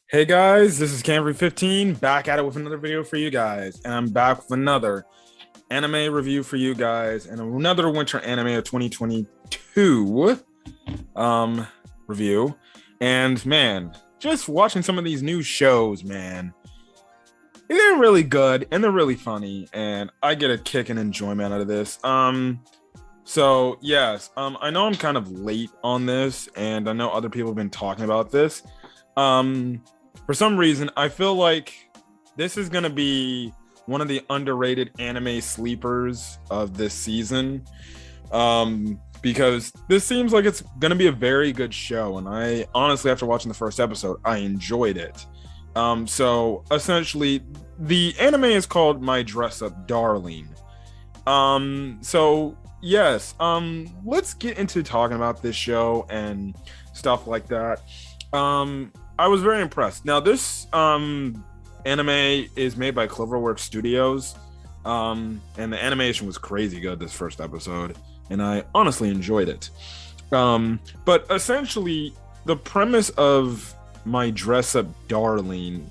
Hey guys, this is Camry15 back at it with another video for you guys, and I'm back with another anime review for you guys and another winter anime of 2022 review. And man, just watching some of these new shows, man, they're really good and they're really funny, and I get a kick and enjoyment out of this. So yes, I know I'm kind of late on this, and I know other people have been talking about this. Um, for some reason, I feel like this is gonna be one of the underrated anime sleepers of this season. Because this seems like it's gonna be a very good show, and I honestly, after watching the first episode, I enjoyed it. So essentially, the anime is called My Dress Up Darling. So yes, let's get into talking about this show and stuff like that. I was very impressed. Now, this anime is made by Cloverworks Studios, and the animation was crazy good this first episode, and I honestly enjoyed it. But essentially, the premise of My Dress Up Darling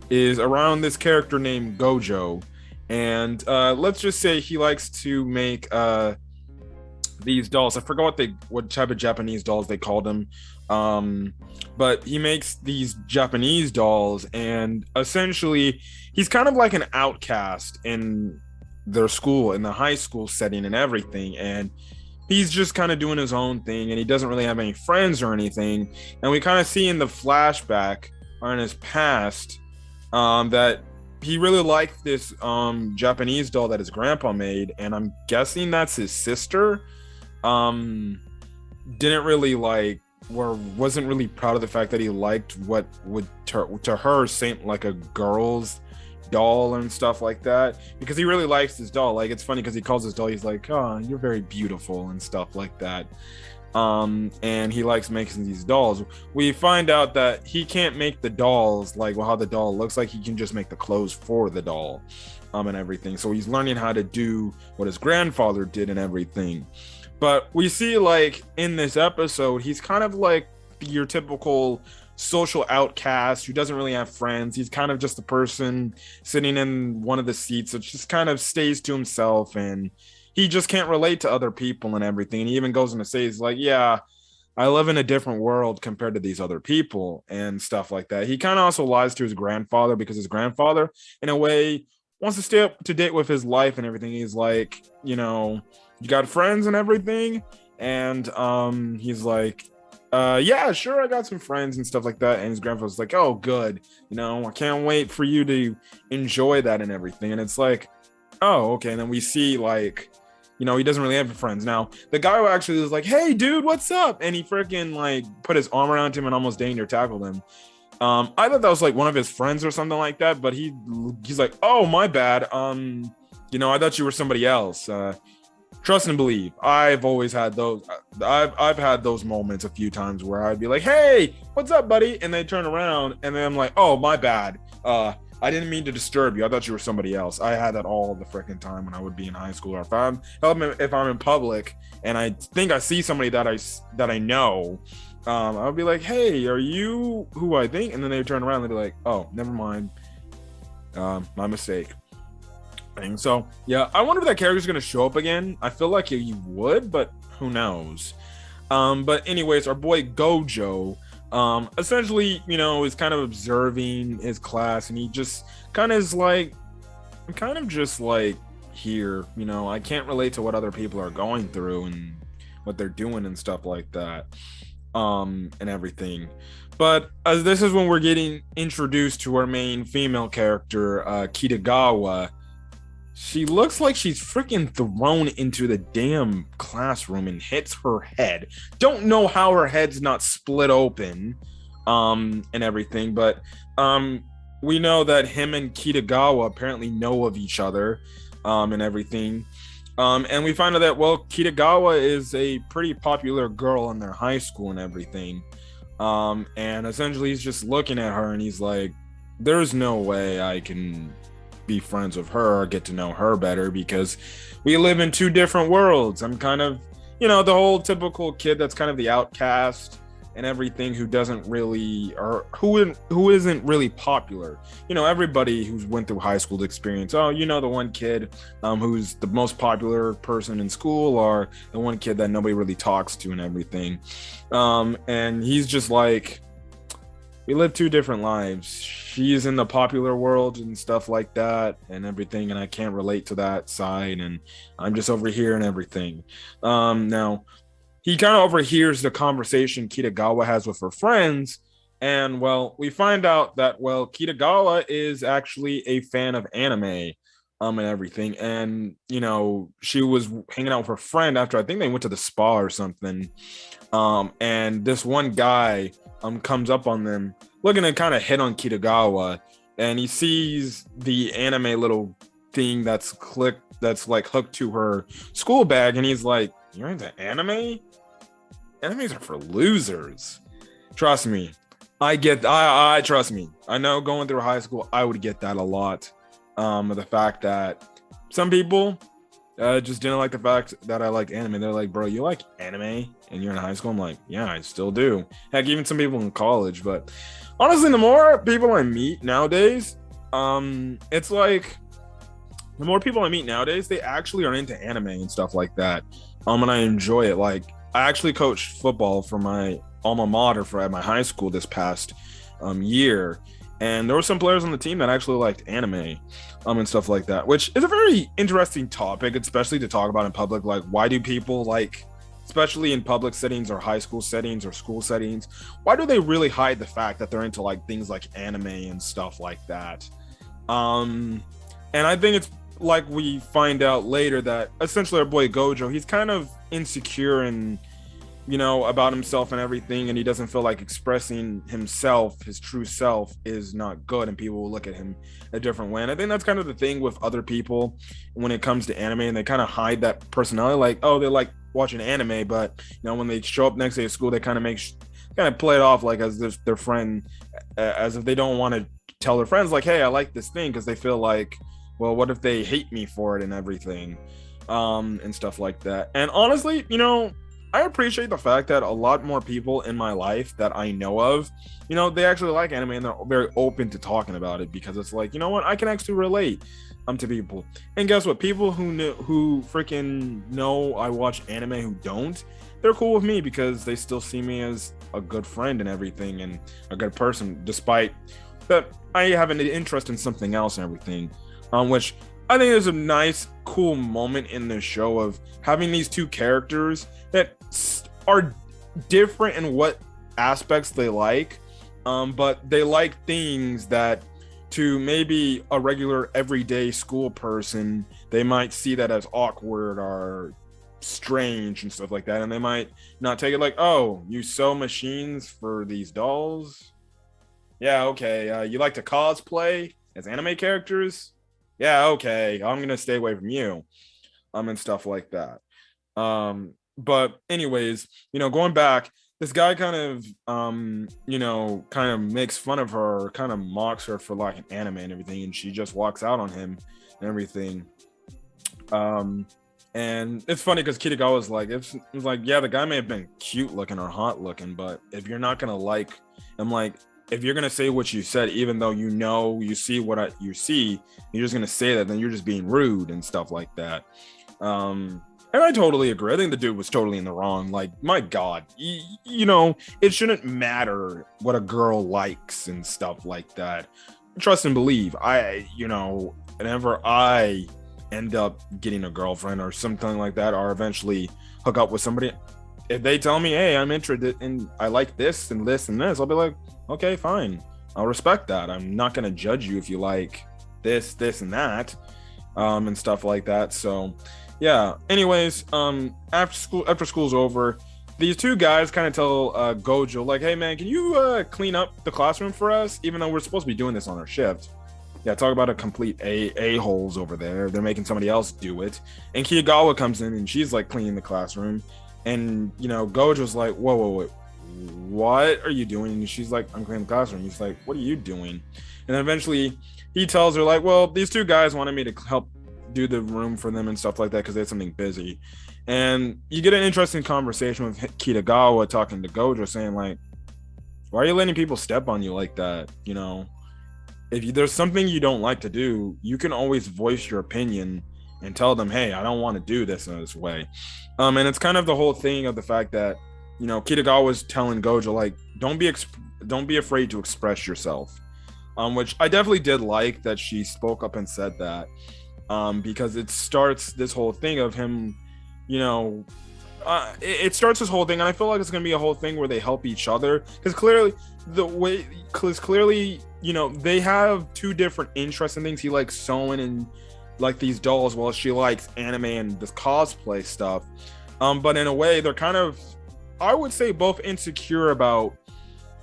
is around this character named Gojo, and let's just say he likes to make these dolls. I forgot what type of Japanese dolls they called them. But he makes these Japanese dolls, and essentially he's kind of like an outcast in their school, in the high school setting and everything. And he's just kind of doing his own thing, and he doesn't really have any friends or anything. And we kind of see in the flashback or in his past that he really liked this Japanese doll that his grandpa made, and I'm guessing that's his sister. Didn't really like, or wasn't really proud of the fact that he liked what would to her seem like a girl's doll and stuff like that, because he really likes this doll. Like, it's funny because he calls his doll, he's like, oh, you're very beautiful and stuff like that. And he likes making these dolls. We find out that he can't make the dolls like, well, how the doll looks like. He can just make the clothes for the doll, and everything. So he's learning how to do what his grandfather did and everything. But we see, like, in this episode, he's kind of like your typical social outcast who doesn't really have friends. He's kind of just a person sitting in one of the seats that just kind of stays to himself, and he just can't relate to other people and everything. And he even goes into say, he's like, yeah, I live in a different world compared to these other people and stuff like that. He kind of also lies to his grandfather, because his grandfather, in a way, wants to stay up to date with his life and everything. He's like, you got friends and everything? And he's like, yeah, sure, I got some friends and stuff like that. And his grandfather's like, oh, good. I can't wait for you to enjoy that and everything. And it's like, oh, okay. And then we see, like, he doesn't really have friends. Now, the guy who actually was like, hey, dude, what's up? And he freaking, like, put his arm around him and almost dang near tackled him. I thought that was like one of his friends or something like that, but he's like, oh, my bad. I thought you were somebody else. Trust and believe. I've always had those. I've had those moments a few times where I'd be like, hey, what's up, buddy? And they turn around and then I'm like, oh, my bad. I didn't mean to disturb you. I thought you were somebody else. I had that all the freaking time when I would be in high school, or if I'm in public and I think I see somebody that I know, I'll be like, hey, are you who I think? And then they turn around and they'd be like, oh, never mind. My mistake. And so, yeah, I wonder if that character's going to show up again. I feel like he would, but who knows? But anyways, our boy Gojo, essentially, is kind of observing his class, and he just kind of is like, I'm kind of just like here, I can't relate to what other people are going through and what they're doing and stuff like that, and everything. But this is when we're getting introduced to our main female character, Kitagawa. She looks like she's freaking thrown into the damn classroom and hits her head. Don't know how her head's not split open, and everything, but we know that him and Kitagawa apparently know of each other, and everything. And we find out that, well, Kitagawa is a pretty popular girl in their high school and everything. And essentially he's just looking at her and he's like, there's no way I can be friends with her or get to know her better, because we live in two different worlds. I'm kind of, the whole typical kid that's kind of the outcast, and everything who doesn't really, or who isn't really popular. Everybody who's went through high school experience, oh, the one kid who's the most popular person in school, or the one kid that nobody really talks to and everything. And he's just like, we live two different lives. She's in the popular world and stuff like that and everything, and I can't relate to that side, and I'm just over here and everything. Now, he kind of overhears the conversation Kitagawa has with her friends, and, well, we find out that, well, Kitagawa is actually a fan of anime and everything, and, she was hanging out with her friend after, I think they went to the spa or something, and this one guy comes up on them looking to kind of hit on Kitagawa, and he sees the anime little thing that's like hooked to her school bag, and he's like, "You're into anime? Animes are for losers." Trust me, I trust me. I know going through high school, I would get that a lot. Of the fact that some people just didn't like the fact that I like anime. They're like, "Bro, you like anime and you're in high school?" I'm like, "Yeah, I still do." Heck, even some people in college. But honestly, the more people I meet nowadays, it's like the more people I meet nowadays, they actually are into anime and stuff like that. And I enjoy it. Like, I actually coached football for my alma mater at my high school this past year. And there were some players on the team that actually liked anime and stuff like that, which is a very interesting topic, especially to talk about in public. Like, why do people, like, especially in public settings or high school settings or school settings, why do they really hide the fact that they're into like things like anime and stuff like that? And I think it's like we find out later that essentially our boy Gojo, he's kind of insecure and about himself and everything, and he doesn't feel like expressing himself, his true self, is not good, and people will look at him a different way. And I think that's kind of the thing with other people when it comes to anime, and they kind of hide that personality, like, oh, they like watching anime, but when they show up next day at school, they kind of play it off like as their friend, as if they don't want to tell their friends like, hey, I like this thing, because they feel like, well, what if they hate me for it and everything, and stuff like that. And honestly, I appreciate the fact that a lot more people in my life that I know of, they actually like anime, and they're very open to talking about it, because it's like, what, I can actually relate to people. And guess what? People who freaking know I watch anime who don't, they're cool with me, because they still see me as a good friend and everything, and a good person, despite that I have an interest in something else and everything, which I think there's a nice, cool moment in this show of having these two characters that are different in what aspects they like, but they like things that, to maybe a regular everyday school person, they might see that as awkward or strange and stuff like that, and they might not take it like, oh, you sew machines for these dolls? Yeah, okay. You like to cosplay as anime characters? Yeah, okay, I'm gonna stay away from you, and stuff like that. But anyways, going back, this guy kind of kind of makes fun of her, kind of mocks her for liking anime and everything, and she just walks out on him and everything. And it's funny because Kitagawa's like, it's like, yeah, the guy may have been cute looking or hot looking, but if you're not gonna like, I'm like, if you're gonna say what you said, even though you see what you see, you're just gonna say that, then you're just being rude and stuff like that. And I totally agree. I think the dude was totally in the wrong. Like, my God, it shouldn't matter what a girl likes and stuff like that. Trust and believe. Whenever I end up getting a girlfriend or something like that, or eventually hook up with somebody, if they tell me, hey, I'm interested in, I like this and this and this, I'll be like, okay, fine. I'll respect that. I'm not going to judge you if you like this, and that, and stuff like that. So, yeah. Anyways, after school's over, these two guys kind of tell Gojo, like, hey man, can you clean up the classroom for us, even though we're supposed to be doing this on our shift? Yeah, talk about a complete a-holes over there. They're making somebody else do it. And Kitagawa comes in and she's like cleaning the classroom, and Gojo's like, whoa, what are you doing? And she's like, I'm cleaning the classroom. He's like, what are you doing? And then eventually he tells her, like, well, these two guys wanted me to help do the room for them and stuff like that because they had something busy. And you get an interesting conversation with Kitagawa talking to Gojo, saying like, why are you letting people step on you like that? You know, there's something you don't like to do, you can always voice your opinion and tell them, hey, I don't want to do this in this way. And it's kind of the whole thing of the fact that, you know, Kitagawa was telling Gojo, like, don't be afraid to express yourself. Which I definitely did like that she spoke up and said that. Because it starts this whole thing of him, you know, it starts this whole thing, and I feel like it's gonna be a whole thing where they help each other, because clearly, you know, they have two different interests and things. He likes sewing and like these dolls, while she likes anime and this cosplay stuff. But in a way, they're kind of, I would say, both insecure about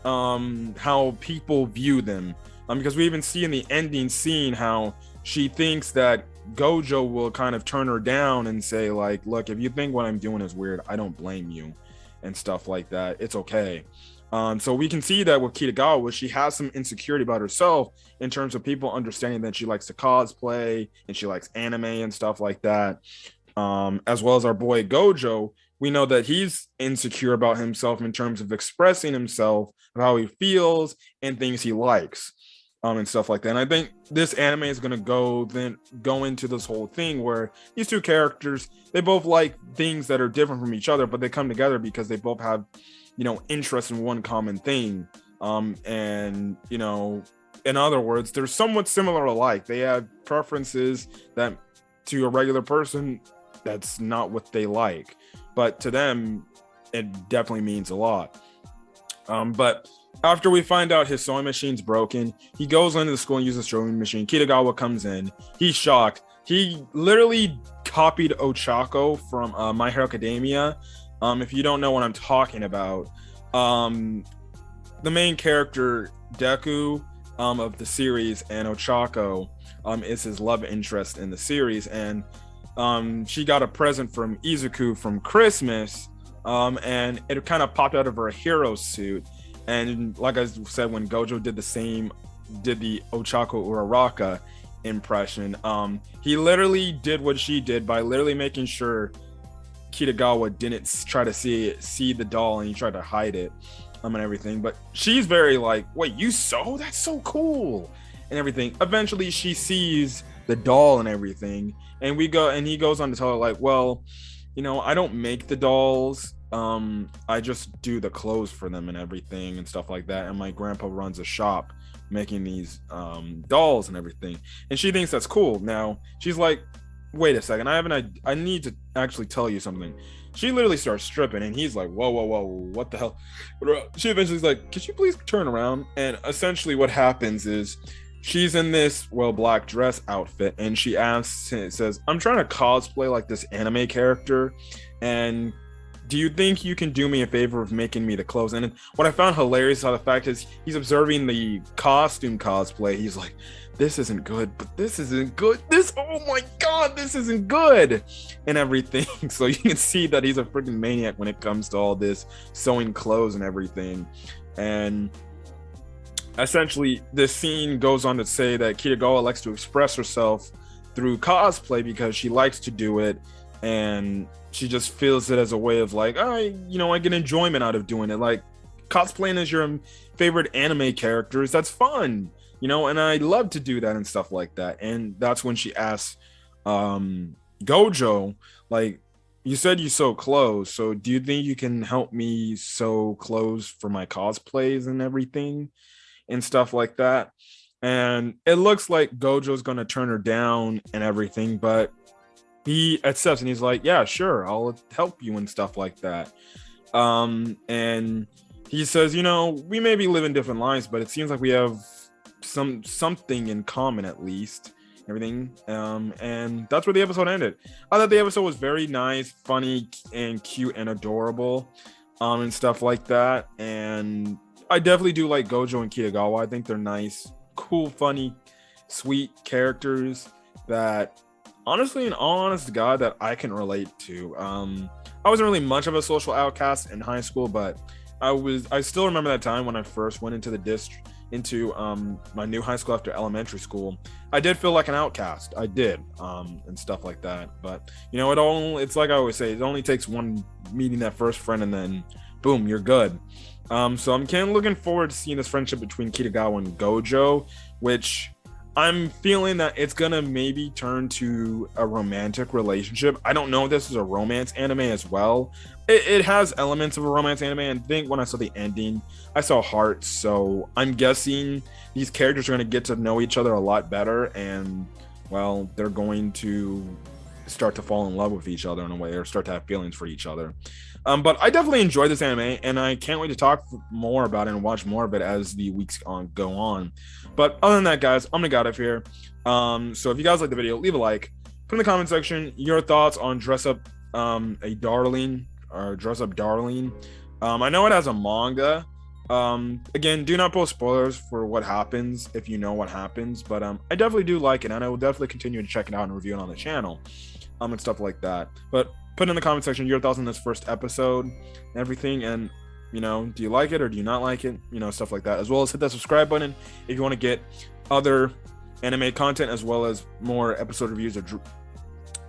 how people view them. Because we even see in the ending scene how she thinks that Gojo will kind of turn her down and say like, look, if you think what I'm doing is weird, I don't blame you, and stuff like that. It's okay. So we can see that with Kitagawa, she has some insecurity about herself in terms of people understanding that she likes to cosplay and she likes anime and stuff like that. As well as our boy Gojo, we know that he's insecure about himself in terms of expressing himself, of how he feels and things he likes. And stuff like that. And I think this anime is going to go into this whole thing where these two characters, they both like things that are different from each other, but they come together because they both have, you know, interest in one common thing. And, you know, in other words, they're somewhat similar alike. They have preferences that to a regular person, that's not what they like. But to them, it definitely means a lot. But after we find out his sewing machine's broken, he goes into the school and uses the sewing machine. Kitagawa comes in. He's shocked. He literally copied Ochako from My Hero Academia. If you don't know what I'm talking about, the main character, Deku, of the series, and Ochako is his love interest in the series. And she got a present from Izuku from Christmas, and it kind of popped out of her hero suit. And like I said, when Gojo did the Ochako Uraraka impression, he literally did what she did by literally making sure Kitagawa didn't try to see the doll, and he tried to hide it, and everything. But she's very like, wait, you sew? That's so cool, and everything. Eventually she sees the doll and everything, and he goes on to tell her like, well, you know, I don't make the dolls. I just do the clothes for them and everything and stuff like that. And my grandpa runs a shop making these dolls and everything. And she thinks that's cool. Now she's like, wait a second, I need to actually tell you something. She literally starts stripping, and he's like, whoa, what the hell? She eventually is like, could you please turn around? And essentially what happens is she's in this black dress outfit, and she says, I'm trying to cosplay like this anime character, and do you think you can do me a favor of making me the clothes? And what I found hilarious about the fact is he's observing the costume cosplay. He's like, this isn't good, but this isn't good. Oh my God, this isn't good, and everything. So you can see that he's a freaking maniac when it comes to all this sewing clothes and everything. And essentially, this scene goes on to say that Kitagawa likes to express herself through cosplay because she likes to do it, and she just feels it as a way of like, I get enjoyment out of doing it. Like, cosplaying as your favorite anime characters, that's fun, and I love to do that and stuff like that. And that's when she asks Gojo, like, you said you sew clothes, so do you think you can help me sew clothes for my cosplays and everything and stuff like that? And it looks like Gojo's gonna turn her down and everything, but he accepts and he's like, yeah, sure, I'll help you and stuff like that. And he says, we maybe live in different lives, but it seems like we have something in common, at least, everything. And that's where the episode ended. I thought the episode was very nice, funny, and cute and adorable, and stuff like that. And I definitely do like Gojo and Kitagawa. I think they're nice, cool, funny, sweet characters that, honestly, an honest to God, that I can relate to. I wasn't really much of a social outcast in high school, but I still remember that time when I first went into the into my new high school after elementary school, I did feel like an outcast. I did, and stuff like that. But it's like I always say, it only takes one meeting that first friend, and then boom, you're good. So I'm kind of looking forward to seeing this friendship between Kitagawa and Gojo, which I'm feeling that it's gonna maybe turn to a romantic relationship. I don't know if this is a romance anime as well. It has elements of a romance anime, and I think when I saw the ending, I saw hearts. So I'm guessing these characters are gonna get to know each other a lot better, and well, they're going to start to fall in love with each other in a way, or start to have feelings for each other. But I definitely enjoyed this anime, and I can't wait to talk more about it and watch more of it as the weeks go on. But other than that, guys, I'm gonna get out of here. So if you guys like the video, leave a like. Put in the comment section your thoughts on Dress Up a Darling, or Dress Up Darling. I know it has a manga. Again, do not post spoilers for what happens if you know what happens, but I definitely do like it, and I will definitely continue to check it out and review it on the channel, and stuff like that. But put in the comment section your thoughts on this first episode and everything, and do you like it or do you not like it, stuff like that, as well as hit that subscribe button if you want to get other anime content, as well as more episode reviews of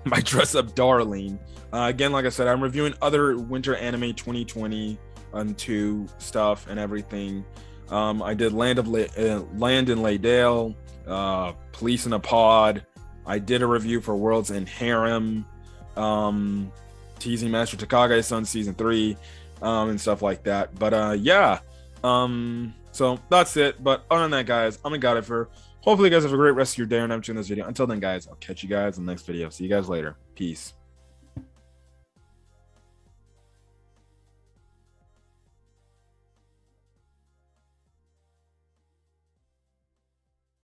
my Dress Up Darling. Again, like I said, I'm reviewing other winter anime 2020 and 2 stuff and everything. I did Land in Laydale, Police in a Pod. I did a review for Worlds in Harem, Teasing Master Takage-san season 3, and stuff like that. But yeah, so that's it. But other than that, guys, I'm gonna get it for. Hopefully you guys have a great rest of your day, and I'm watching this video. Until then, guys, I'll catch you guys in the next video. See you guys later. Peace.